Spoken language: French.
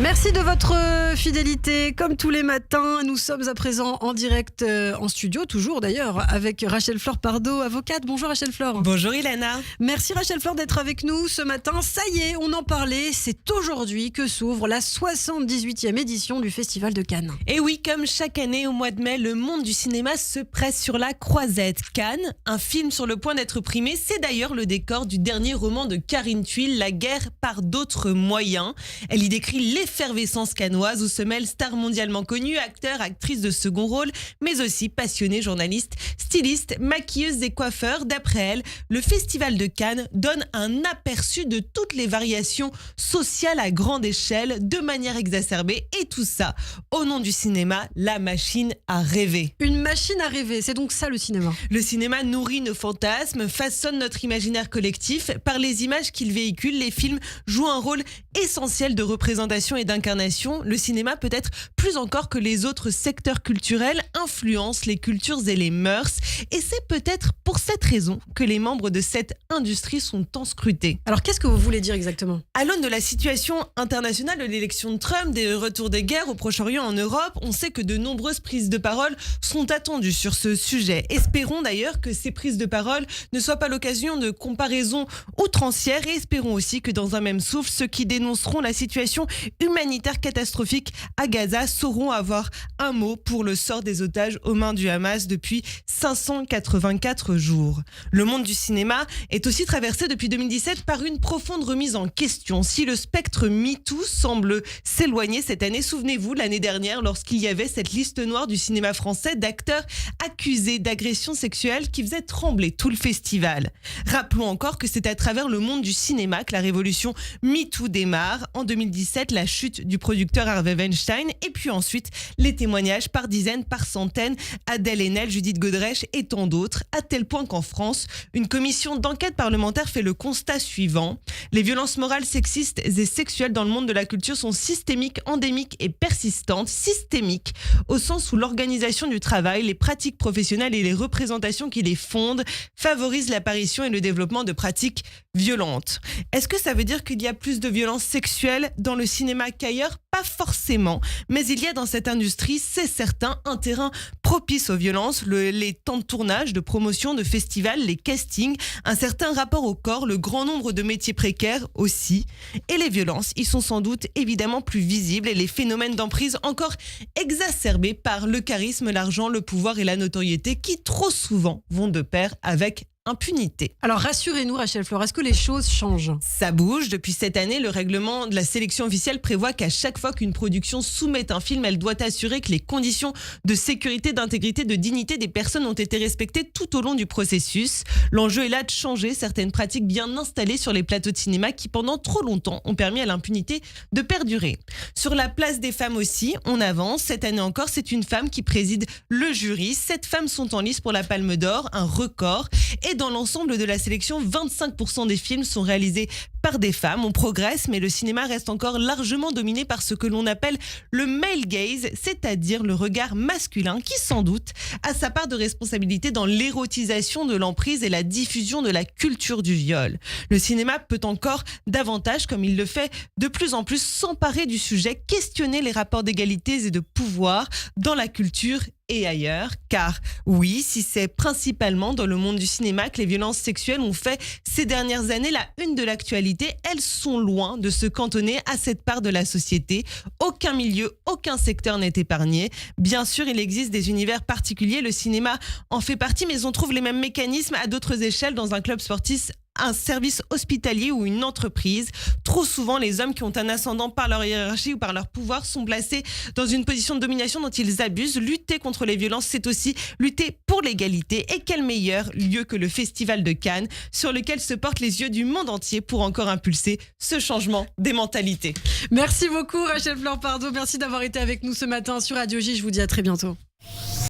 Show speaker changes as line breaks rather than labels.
Merci de votre fidélité. Comme tous les matins, nous sommes à présent en direct en studio, toujours d'ailleurs, avec Rachel Flore Pardo, avocate. Bonjour Rachel Flore.
Bonjour Ilana.
Merci Rachel Flore d'être avec nous ce matin. Ça y est, on en parlait, c'est aujourd'hui que s'ouvre la 78e édition du Festival de Cannes.
Et oui, comme chaque année au mois de mai, le monde du cinéma se presse sur la croisette. Cannes, un film sur le point d'être primé, c'est d'ailleurs le décor du dernier roman de Karine Thuil, La guerre par d'autres moyens. Elle y décrit l'effervescence cannoise où se mêlent stars mondialement connues, acteurs, actrices de second rôle, mais aussi passionnés journalistes, stylistes, maquilleuses et coiffeurs. D'après elle, le Festival de Cannes donne un aperçu de toutes les variations sociales à grande échelle, de manière exacerbée, et tout ça au nom du cinéma, la machine à rêver.
Une machine à rêver, c'est donc ça le cinéma.
Le cinéma nourrit nos fantasmes, façonne notre imaginaire collectif. Par les images qu'il véhicule, les films jouent un rôle essentiel de représentation et d'incarnation. Le cinéma, peut-être plus encore que les autres secteurs culturels, influence les cultures et les mœurs. Et c'est peut-être pour cette raison que les membres de cette industrie sont tant scrutés.
Alors qu'est-ce que vous voulez dire exactement ?
À l'aune de la situation internationale de l'élection de Trump, des retours des guerres au Proche-Orient, en Europe, on sait que de nombreuses prises de parole sont attendues sur ce sujet. Espérons d'ailleurs que ces prises de parole ne soient pas l'occasion de comparaisons outrancières, et espérons aussi que dans un même souffle, ceux qui dénonceront la situation humanitaire catastrophique à Gaza sauront avoir un mot pour le sort des otages aux mains du Hamas depuis 584 jours. Le monde du cinéma est aussi traversé depuis 2017 par une profonde remise en question. Si le spectre MeToo semble s'éloigner cette année, souvenez-vous l'année dernière lorsqu'il y avait cette liste noire du cinéma français d'acteurs accusés d'agressions sexuelles qui faisait trembler tout le festival. Rappelons encore que c'est à travers le monde du cinéma que la révolution MeToo démarre. En 2017, la chute du producteur Harvey Weinstein, et puis ensuite les témoignages par dizaines, par centaines, Adèle Haenel, Judith Godrèche et tant d'autres, à tel point qu'en France, une commission d'enquête parlementaire fait le constat suivant. Les violences morales, sexistes et sexuelles dans le monde de la culture sont systémiques, endémiques et persistantes. Systémiques au sens où l'organisation du travail, les pratiques professionnelles et les représentations qui les fondent favorisent l'apparition et le développement de pratiques violentes. Est-ce que ça veut dire qu'il y a plus de violences sexuelles dans le cinéma qu'ailleurs ? Pas forcément, mais il y a dans cette industrie, c'est certain, un terrain propice aux violences, les temps de tournage, de promotion, de festivals, les castings, un certain rapport au corps, le grand nombre de métiers précaires aussi. Et les violences, ils sont sans doute évidemment plus visibles, et les phénomènes d'emprise encore exacerbés par le charisme, l'argent, le pouvoir et la notoriété qui trop souvent vont de pair avec impunité.
Alors rassurez-nous Rachel Flore, est-ce que les choses changent ?
Ça bouge. Depuis cette année, le règlement de la sélection officielle prévoit qu'à chaque fois qu'une production soumet un film, elle doit assurer que les conditions de sécurité, d'intégrité, de dignité des personnes ont été respectées tout au long du processus. L'enjeu est là de changer certaines pratiques bien installées sur les plateaux de cinéma qui pendant trop longtemps ont permis à l'impunité de perdurer. Sur la place des femmes aussi, on avance. Cette année encore, c'est une femme qui préside le jury. 7 femmes sont en lice pour la Palme d'Or, un record. Et dans l'ensemble de la sélection, 25% des films sont réalisés par des femmes. On progresse, mais le cinéma reste encore largement dominé par ce que l'on appelle le male gaze, c'est-à-dire le regard masculin qui, sans doute, a sa part de responsabilité dans l'érotisation de l'emprise et la diffusion de la culture du viol. Le cinéma peut encore davantage, comme il le fait de plus en plus, s'emparer du sujet, questionner les rapports d'égalité et de pouvoir dans la culture et ailleurs, car oui, si c'est principalement dans le monde du cinéma que les violences sexuelles ont fait ces dernières années la une de l'actualité, elles sont loin de se cantonner à cette part de la société. Aucun milieu, aucun secteur n'est épargné. Bien sûr, il existe des univers particuliers, le cinéma en fait partie, mais on trouve les mêmes mécanismes à d'autres échelles dans un club sportif, un service hospitalier ou une entreprise. Trop souvent, les hommes qui ont un ascendant par leur hiérarchie ou par leur pouvoir sont placés dans une position de domination dont ils abusent. Lutter contre les violences, c'est aussi lutter pour l'égalité. Et quel meilleur lieu que le Festival de Cannes, sur lequel se portent les yeux du monde entier pour encore impulser ce changement des mentalités.
Merci beaucoup Rachel Flore Pardo, merci d'avoir été avec nous ce matin sur Radio J, je vous dis à très bientôt.